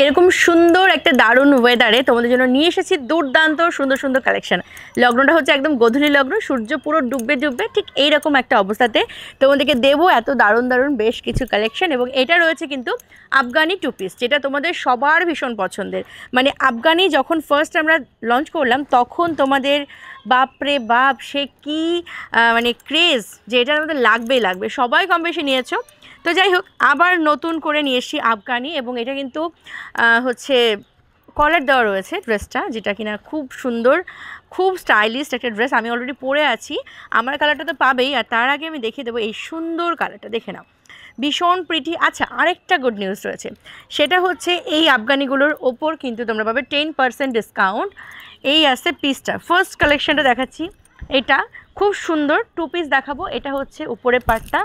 এরকম সুন্দর একটা দারুণ ওয়েদারে তোমাদের জন্য নিয়ে এসেছি দুর্দান্ত সুন্দর সুন্দর কালেকশন। লগ্নটা হচ্ছে একদম গোধূলি লগ্ন, সূর্য পুরো ডুববে ডুববে ঠিক এইরকম একটা অবস্থাতে তোমাদেরকে দেবো এত দারুণ দারুণ বেশ কিছু কালেকশন। এবং এটা রয়েছে কিন্তু আফগানি টু পিস, যেটা তোমাদের সবার ভীষণ পছন্দের। মানে আফগানি যখন ফার্স্ট আমরা লঞ্চ করলাম তখন তোমাদের বাপরে বাপ সে কি মানে ক্রেজ, যে এটার মধ্যে লাগবেই লাগবে, সবাই কম বেশি নিয়েছো। তো যাই হোক, আবার নতুন করে নিয়ে এসেছি আফগানি, এবং এটা কিন্তু হচ্ছে কলার দেওয়া রয়েছে ড্রেসটা, যেটা কিনা খুব সুন্দর, খুব স্টাইলিশ একটা ড্রেস। আমি অলরেডি পরে আছি, আমার কালারটা তো পাবেই। আর তার আগে আমি দেখিয়ে দেবো এই সুন্দর কালারটা, দেখে নাও, ভীষণ প্রিটি। আচ্ছা, আরেকটা গুড নিউজ রয়েছে, সেটা হচ্ছে এই আফগানিগুলোর ওপর কিন্তু তোমরা পাবে 10% ডিসকাউন্ট। এই আসছে পিসটা, ফার্স্ট কালেকশনটা দেখাচ্ছি। এটা খুব সুন্দর টু পিস দেখাবো। এটা হচ্ছে উপরের পার্টটা,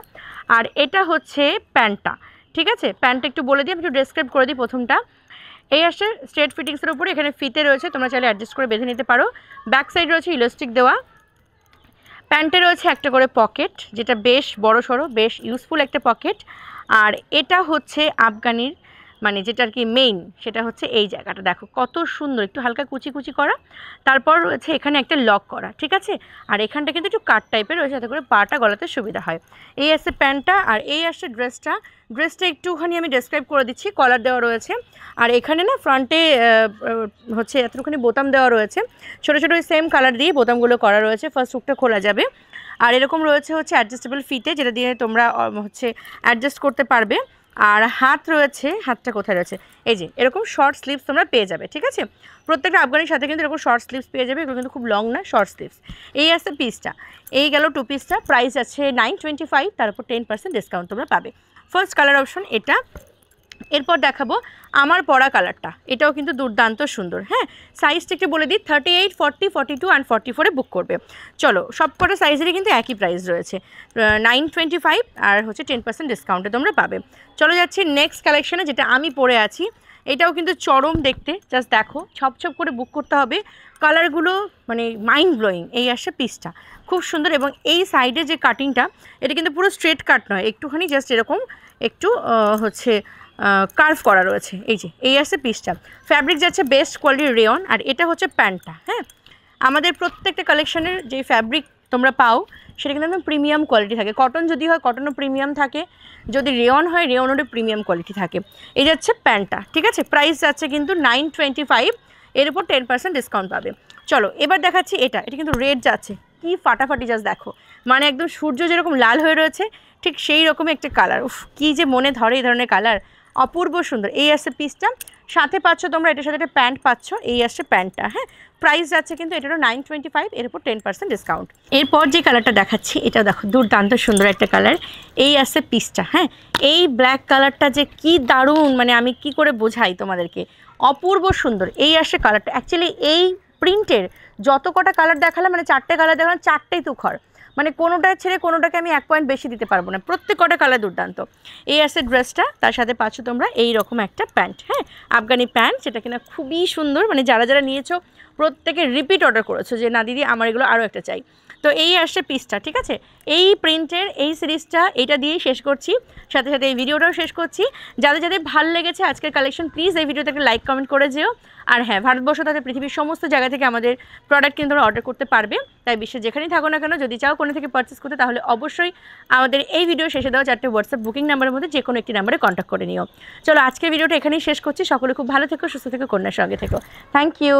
আর এটা হচ্ছে প্যান্টটা। ঠিক আছে, প্যান্টটা একটু বলে দিই, আমি একটু ডেসক্রাইব করে দিই। প্রথমটা এই আসছে স্ট্রেট ফিটিংসের উপরে, এখানে ফিতে রয়েছে, তোমরা চাইলে অ্যাডজাস্ট করে বেঁধে নিতে পারো। ব্যাক সাইড রয়েছে ইলাস্টিক দেওয়া। প্যান্টে রয়েছে একটা করে পকেট, যেটা বেশ বড় সড়ো, বেশ ইউজফুল একটা পকেট। আর এটা হচ্ছে আফগানির মানে যেটা আর কি মেইন, সেটা হচ্ছে এই জায়গাটা দেখো কত সুন্দর, একটু হালকা কুচি কুচি করা। তারপর রয়েছে এখানে একটা লক করা, ঠিক আছে। আর এখানটা কিন্তু একটু কাট টাইপের রয়েছে, যাতে করে পাটা গলাতে সুবিধা হয়। এই আসছে প্যান্টটা, আর এই আসছে ড্রেসটা। ড্রেসটা একটুখানি আমি ডেসক্রাইব করে দিচ্ছি। কলার দেওয়া রয়েছে, আর এখানে না ফ্রন্টে হচ্ছে এতটুখানি বোতাম দেওয়া রয়েছে, ছোটো ছোটো সেম কালার দিয়ে বোতামগুলো করা রয়েছে। ফার্স্ট হুকটা খোলা যাবে, আর এরকম রয়েছে হচ্ছে অ্যাডজাস্টেবল ফিতে, যেটা দিয়ে তোমরা হচ্ছে অ্যাডজাস্ট করতে পারবে। আর হাত রয়েছে, হাতটা কোথায় রয়েছে, এই যে এরকম শর্ট স্লিভস তোমরা পেয়ে যাবে। ঠিক আছে, প্রত্যেকটা আফগানির সাথে কিন্তু এরকম শর্ট স্লিভস পেয়ে যাবে, এগুলো কিন্তু খুব লং না, শর্ট স্লিভস। এই আছে পিসটা, এই গেল টু পিসটা, প্রাইস আছে 925, তার উপর 10% ডিসকাউন্ট তোমরা পাবে। ফার্স্ট কালার অপশন এটা। এরপর দেখাবো আমার পরা কালারটা, এটাও কিন্তু দুর্দান্ত সুন্দর। হ্যাঁ, সাইজটা একটু বলে দিই, 38, 40, 42 অ্যান্ড 44-এ বুক করবে। চলো, সব কটা সাইজেরই কিন্তু একই প্রাইস রয়েছে, 925, আর হচ্ছে 10% ডিসকাউন্টে তোমরা পাবে। চলো যাচ্ছি নেক্সট কালেকশানে, যেটা আমি পরে আছি। এটাও কিন্তু চরম দেখতে, জাস্ট দেখো, ছপ ছপ করে বুক করতে হবে। কালারগুলো মানে মাইন্ড ব্লোয়িং। এই আসে পিসটা, খুব সুন্দর। এবং এই সাইডে যে কাটিংটা, এটা কিন্তু পুরো স্ট্রেট কাট নয়, একটুখানি জাস্ট এরকম একটু হচ্ছে কার্ভ করা রয়েছে। এই যে এই আসছে পিসটা, ফ্যাব্রিক যাচ্ছে বেস্ট কোয়ালিটির রেয়ন। আর এটা হচ্ছে প্যান্টটা। হ্যাঁ, আমাদের প্রত্যেকটা কালেকশানের যে ফ্যাব্রিক তোমরা পাও সেটা কিন্তু একদম প্রিমিয়াম কোয়ালিটি থাকে। কটন যদি হয় কটনও প্রিমিয়াম থাকে, যদি রেয়ন হয় রেয়নেরও প্রিমিয়াম কোয়ালিটি থাকে। এই যাচ্ছে প্যান্টটা, ঠিক আছে। প্রাইস যাচ্ছে কিন্তু 925, এর উপর 10% ডিসকাউন্ট পাবে। চলো এবার দেখাচ্ছি এটা, এটা কিন্তু রেড যাচ্ছে, কি ফাটাফাটি, জাস্ট দেখো, মানে একদম সূর্য যেরকম লাল হয়ে রয়েছে ঠিক সেই রকমই একটা কালার। উফ, কী যে মনে ধরে এই ধরনের কালার, অপূর্ব সুন্দর। এই আসছে পিসটা, সাথে পাচ্ছ তোমরা এটার সাথে একটা প্যান্ট পাচ্ছ। এই আসছে প্যান্টটা। হ্যাঁ, প্রাইস যাচ্ছে কিন্তু এটারও 925, এর উপর 10% ডিসকাউন্ট। এরপর যে কালারটা দেখাচ্ছি, এটাও দেখো দুর্দান্ত সুন্দর একটা কালার। এই আসছে পিসটা। হ্যাঁ, এই ব্ল্যাক কালারটা যে কি দারুণ, মানে আমি কি করে বোঝাই তোমাদেরকে, অপূর্ব সুন্দর। এই আসছে কালারটা। অ্যাকচুয়ালি এই প্রিন্টের যত কটা কালার দেখালাম, মানে 4টে কালার দেখালাম, 4টেই তুখর, মানে কোনোটা ছেড়ে কোনোটাকে আমি 1 পয়েন্ট বেশি দিতে পারবো না, প্রত্যেক কটা কালার দুর্দান্ত। এই আছে ড্রেসটা, তার সাথে পাচ্ছ তোমরা এই রকম একটা প্যান্ট। হ্যাঁ, আফগানি প্যান্ট, যেটা কিনা খুবই সুন্দর, মানে যারা যারা নিয়েছো প্রত্যেকে রিপিট অর্ডার করেছো যে না দিদি আমার এগুলো আরও একটা চাই। তো এই আসছে পিসটা, ঠিক আছে। এই প্রিন্টের এই সিরিজটা এটা দিয়েই শেষ করছি, সাথে সাথে এই ভিডিওটাও শেষ করছি। যাদের যাদের ভালো লেগেছে আজকের কালেকশন, প্লিজ এই ভিডিওতে একটা লাইক কমেন্ট করে যেও। আর হ্যাঁ, ভারতবর্ষ তথা পৃথিবীর সমস্ত জায়গা থেকে আমাদের প্রোডাক্ট কিন্তু তোমরা অর্ডার করতে পারবে। তাই বিশ্বের যেখানেই থাকো না কেন, যদি চাও কোনো থেকে পারচেস করতে, তাহলে অবশ্যই আমাদের এই ভিডিও শেষে দেওয়া 4টে হোয়াটসঅ্যাপ বুকিং নাম্বারের মধ্যে যে কোনো একটি নাম্বারে কন্ট্যাক্ট করে নিও। চলো আজকের ভিডিওটা এখানেই শেষ করছি। সকলে খুব ভালো থেকো, সুস্থ থেকো, কন্যার সঙ্গে থেকো। Thank you.